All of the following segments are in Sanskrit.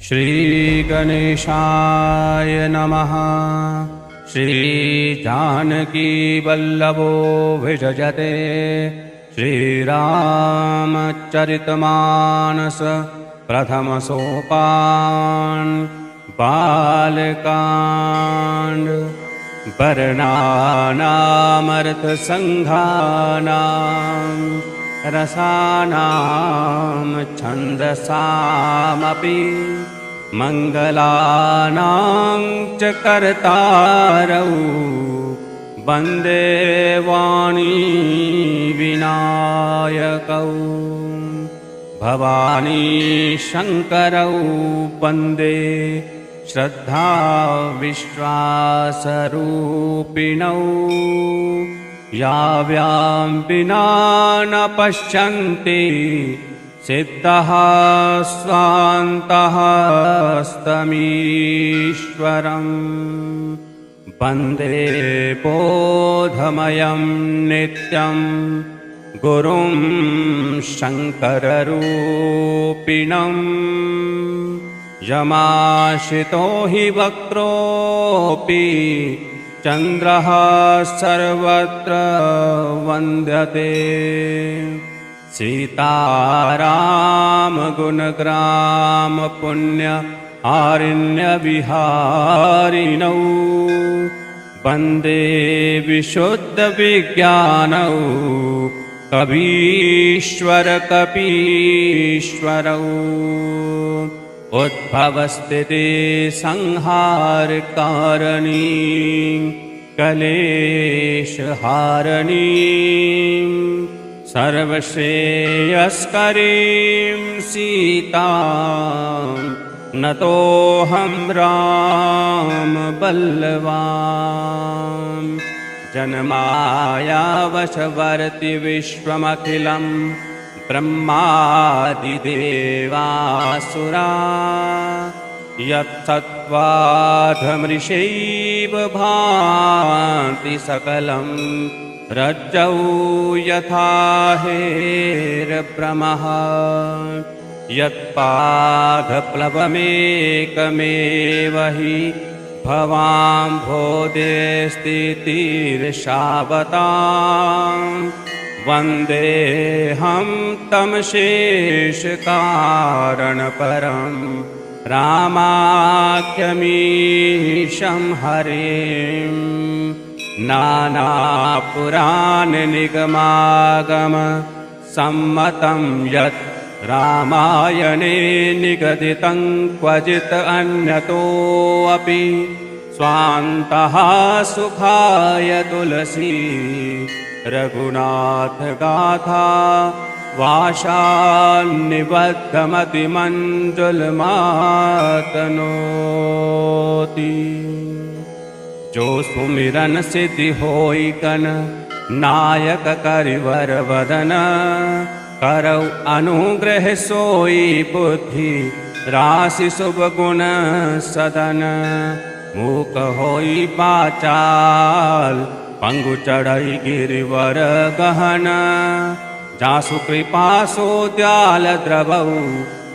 श्रीगणेशाय नमः। श्रीजानकीवल्लभो विजयते श्रीरामचरितमानस प्रथमसोपान बालकांड। वर्णानामर्थसंघानां रसानां छन्दसामपि मङ्गलानां च कर्तारौ वन्दे वाणी विनायकौ। भवानी शङ्करौ वन्दे श्रद्धा विश्वासरूपिणौ। याव्यां विना न पश्यन्ति सिद्धः स्वान्तः स्तमीश्वरम्। वन्दे बोधमयं नित्यं गुरुं शङ्कररूपिणम्। यमाशितो हि वक्रोऽपि चन्द्रः सर्वत्र वन्द्यते। सीताराम गुणग्राम पुण्य आरण्यविहारिणौ वन्दे विशुद्ध विज्ञानौ कवीश्वर कपीश्वरौ। उद्भवस्थिति संहारकारिणी कलेशहारिणी सर्वश्रेयस्करीं सीतां नतोऽहं राम बल्लवान्। जन्मायावशवर्ति विश्वमखिलं ब्रह्मादिदेवासुरा। यत्सत्त्वाधमृषैव भान्ति सकलं रज्जौ यथा हेरभ्रमः। यत्पादप्लवमेकमेव हि भवाम्भोदेस्थितिर्षावताम्। वन्देऽहं तं शेषकारणपरं रामाख्यमीशं हरिं। नानापुराणनिगमागम सम्मतं यत् रामायणे निगदितं क्वचित् अन्यतोऽपि स्वान्तः सुखाय तुलसी रघुनाथ गाथा वाशान्निबद्धमतिमञ्जुलमातनोति। जो सुमिरन सिद्धि होई कन नायक करिवर वदन। करौ अनुग्रह सोई बुद्धि राशि शुभ गुण सदन। मूक होई पाचाल पंगु चढ़ई गिरिवर गहन। जासु कृपा सो द्याल द्रवौ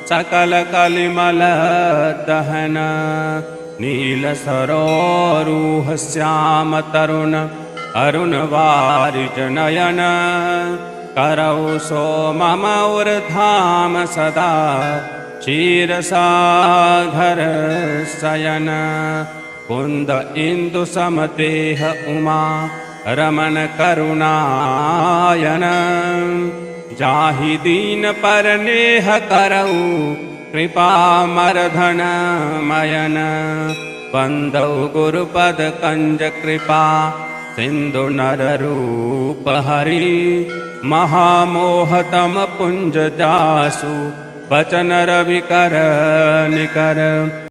सकल कलिमल दहन। नील सरोरुह श्याम तरुण अरुण वारिज नयन। करौ सो मम उर्धाम सदा क्षीरसागर शयन। कुंद इंदु समतेह उमा रमन करुणायन। जाहि दीन पर नेह करऊ कृपा मरधन मयन। बंदौ गुरुपद कंज कृपा सिंधु नर रूप हरि। महामोहतम पुंज जासु बचन रवि कर निकर।